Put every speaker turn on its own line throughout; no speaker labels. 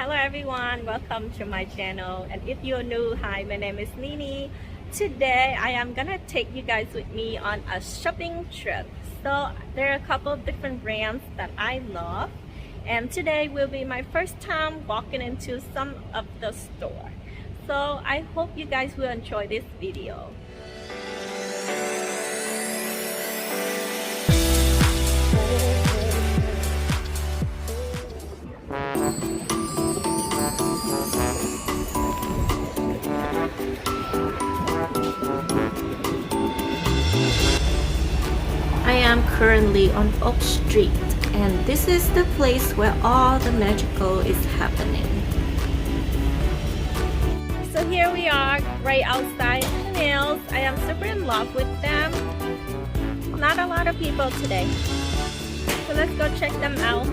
Hello everyone, welcome to my channel. And if you're new, hi, my name is Nini. Today I am gonna take you guys with me on a shopping trip. So there are a couple of different brands that I love, and today will be my first time walking into some of the store. So I hope you guys will enjoy this video. I am currently on Oak Street, and this is the place where all the magical is happening. So here we are, right outside the nails. I am super in love with them. Not a lot of people today, so let's go check them out.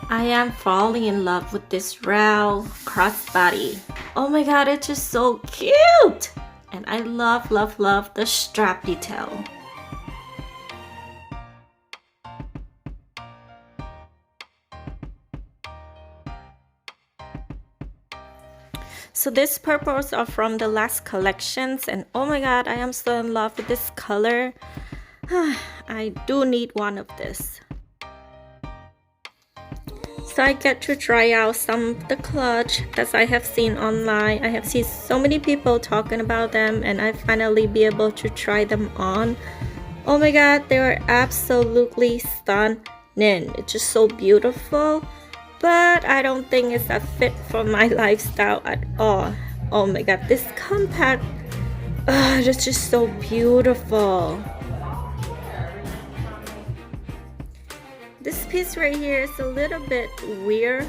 I am falling in love with this round crossbody. Oh my god, it's just so cute! And I love the strap detail. So these purples are from the last collections, and oh my god, I am so in love with this color. I do need one of this. So I get to try out some of the clutch that I have seen online. I have seen so many people talking about them, and I finally be able to try them on. Oh my god, they are absolutely stunning. It's just so beautiful, but I don't think it's a fit for my lifestyle at all. Oh my god, this compact, it's just so beautiful. This piece right here is a little bit weird,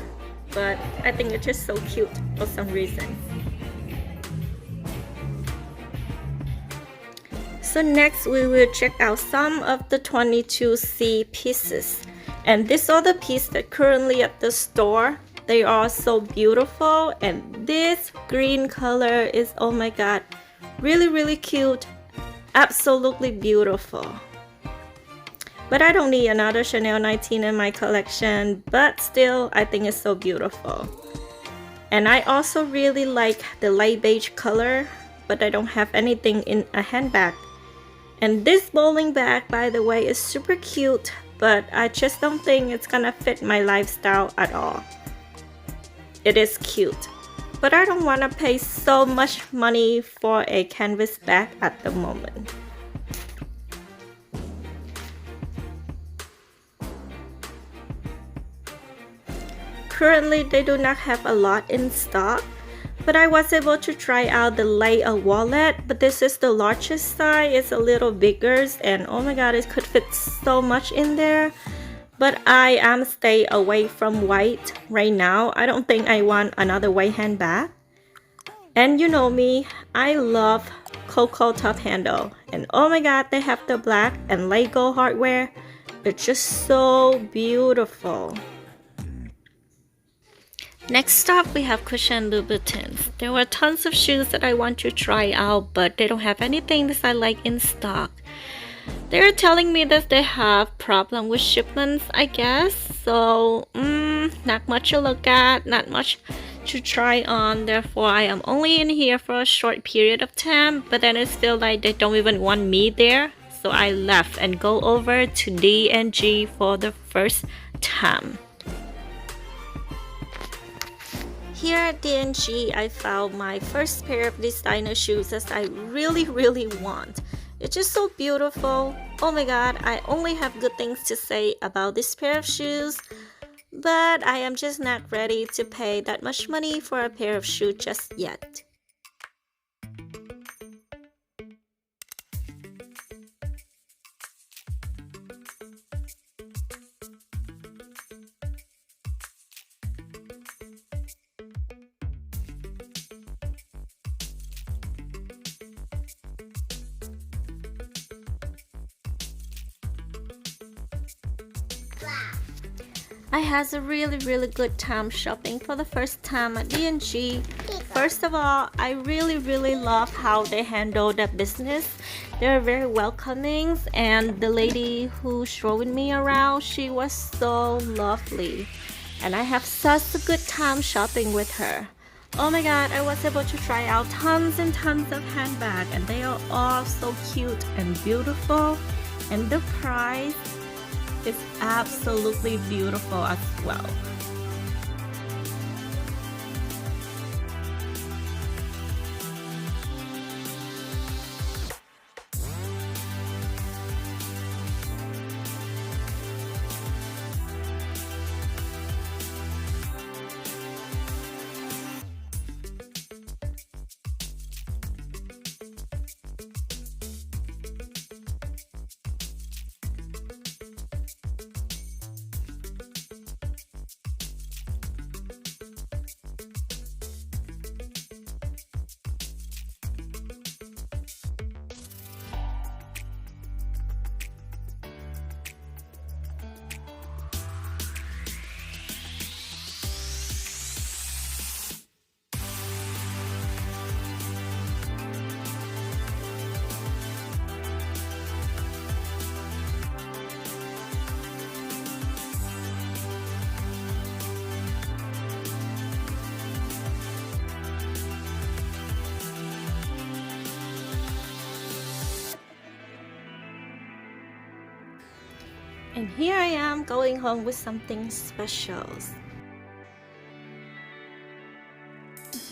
but I think it's just so cute for some reason. So next we will check out some of the 22C pieces. And these are the pieces that currently at the store. They are so beautiful, and this green color is, oh my god, really cute, absolutely beautiful. But I don't need another Chanel 19 in my collection, but still I think it's so beautiful. And I also really like the light beige color, but I don't have anything in a handbag. And this bowling bag, by the way, is super cute, but I just don't think it's gonna fit my lifestyle at all. It is cute, but I don't want to pay so much money for a canvas bag at the moment. Currently, they do not have a lot in stock, but I was able to try out the Leia wallet, but this is the largest size. It's a little bigger, and oh my god, it could fit so much in there. But I am stay away from white right now. I don't think I want another white handbag. And you know me, I love Coco top handle, and oh my god, they have the black and Lego hardware. It's just so beautiful. Next up, we have Christain Louboutins. There were tons of shoes that I want to try out, but they don't have anything that I like in stock. They're telling me that they have problem with shipments, I guess. So, not much to look at, not much to try on. Therefore, I am only in here for a short period of time, but then it's still like they don't even want me there. So I left and go over to D&G for the first time. Here at D&G, I found my first pair of designer shoes that I really want. It's just so beautiful. Oh my god, I only have good things to say about this pair of shoes, but I am just not ready to pay that much money for a pair of shoes just yet. I had a really good time shopping for the first time at D&G. First of all, I really love how they handle the business. They're very welcoming, and the lady who showed me around, she was so lovely. And I have such a good time shopping with her. Oh my god, I was able to try out tons and tons of handbags, and they are all so cute and beautiful. And the price is absolutely beautiful as well. And here I am going home with something special.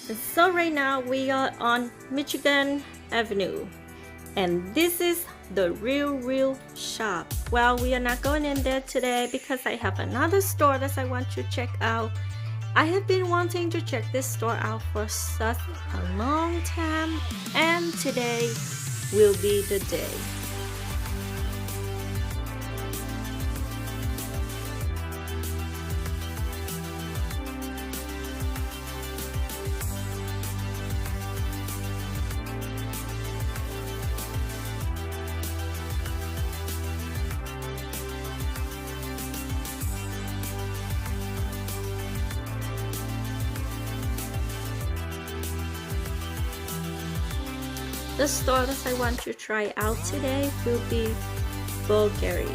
And so right now we are on Michigan Avenue. And this is the real shop. Well, we are not going in there today because I have another store that I want to check out. I have been wanting to check this store out for such a long time, and today will be the day. The store that I want to try out today will be Bulgari.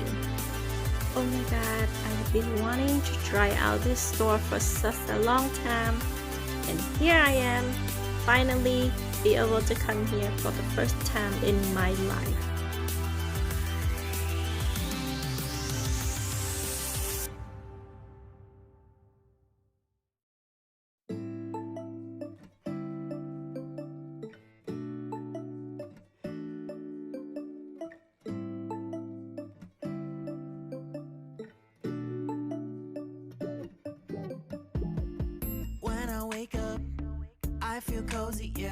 Oh my god, I've been wanting to try out this store for such a long time, and here I am, finally be able to come here for the first time in my life.
I feel cozy, yeah.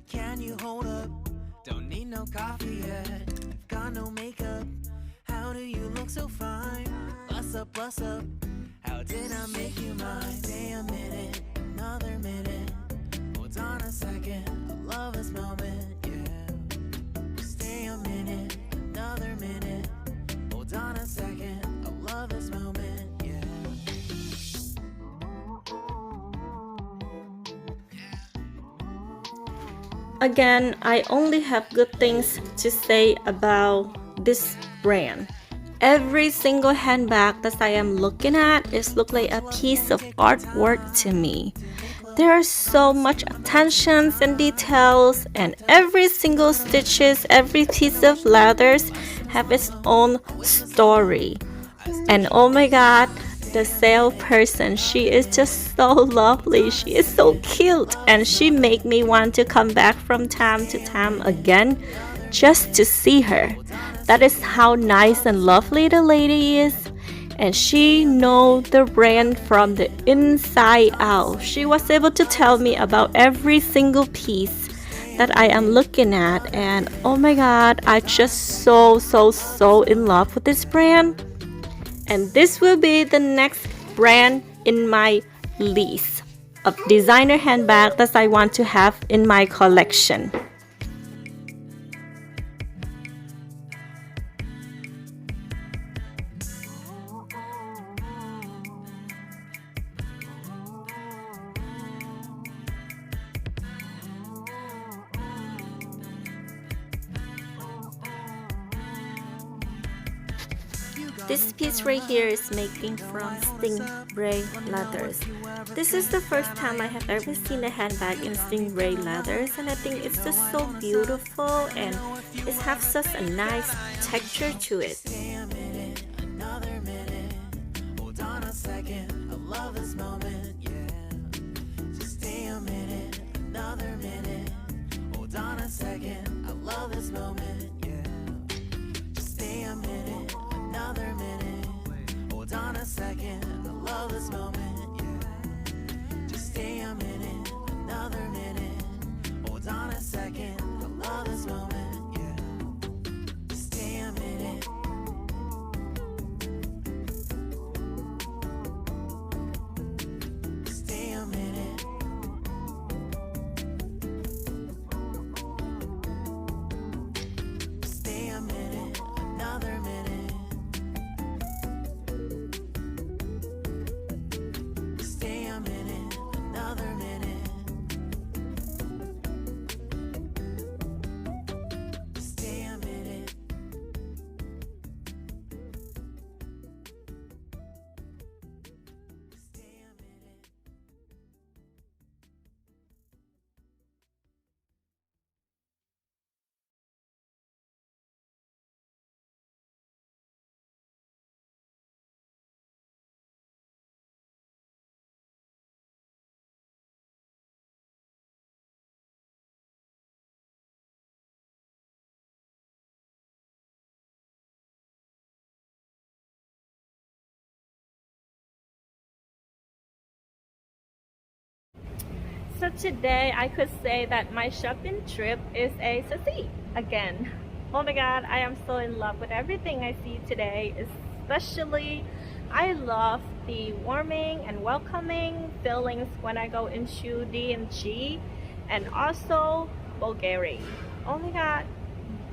Can you hold up? Don't need no coffee yet. Got no makeup. How do you look so fine? Bust up, bust up. How did I make you mine? Stay a minute, another minute. Hold on a second, I love this moment, yeah. Stay a minute, another minute. Hold on a second, I love this moment, yeah.
Again, I only have good things to say about this brand. Every single handbag that I am looking at is look like a piece of artwork to me. There are so much attentions and details, and every single stitches, every piece of leathers have its own story. And oh my god, the salesperson, she is just so lovely. She is so cute, and she make me want to come back from time to time again just to see her. That is how nice and lovely the lady is, and she know the brand from the inside out. She was able to tell me about every single piece that I am looking at, and oh my god, I just so in love with this brand. And this will be the next brand in my list of designer handbags that I want to have in my collection. This piece right here is making from stingray leathers. This is the first time I have ever seen a handbag in stingray leathers, and I think it's just so beautiful and it has such a nice texture to it.
Stay a minute, another minute. Hold on a second, I love this moment, yeah. Just stay a minute, another minute. Hold on a second, I love this moment, yeah. Just stay a minute, another minute. Hold on a second, I love this moment, yeah. Just stay a minute, another minute. Hold on a second, I love this moment, yeah. Just stay a minute. Stay a minute. Stay a minute, another minute. Stay a minute, another minute. Stay a minute. Stay a minute.
So today I could say that my shopping trip is a success again. Oh my god, I am so in love with everything I see today, especially I love the warming and welcoming feelings when I go into D&G and also Bulgari. Oh my god,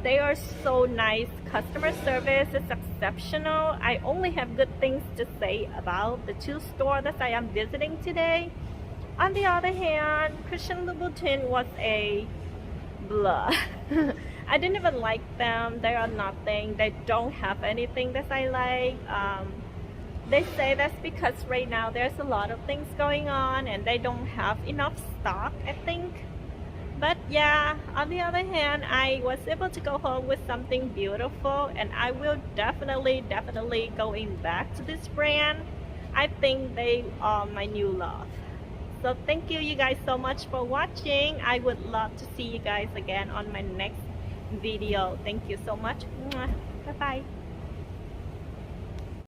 they are so nice. Customer service is exceptional. I only have good things to say about the two stores that I am visiting today. On the other hand, Christian Louboutin was a blah. I didn't even like them. They are nothing. They don't have anything that I like. They say that's because right now there's a lot of things going on and they don't have enough stock, I think. But yeah, on the other hand, I was able to go home with something beautiful, and I will definitely going back to this brand. I think they are my new love. So thank you guys so much for watching. I would love to see you guys again on my next video. Thank you so much. Bye bye.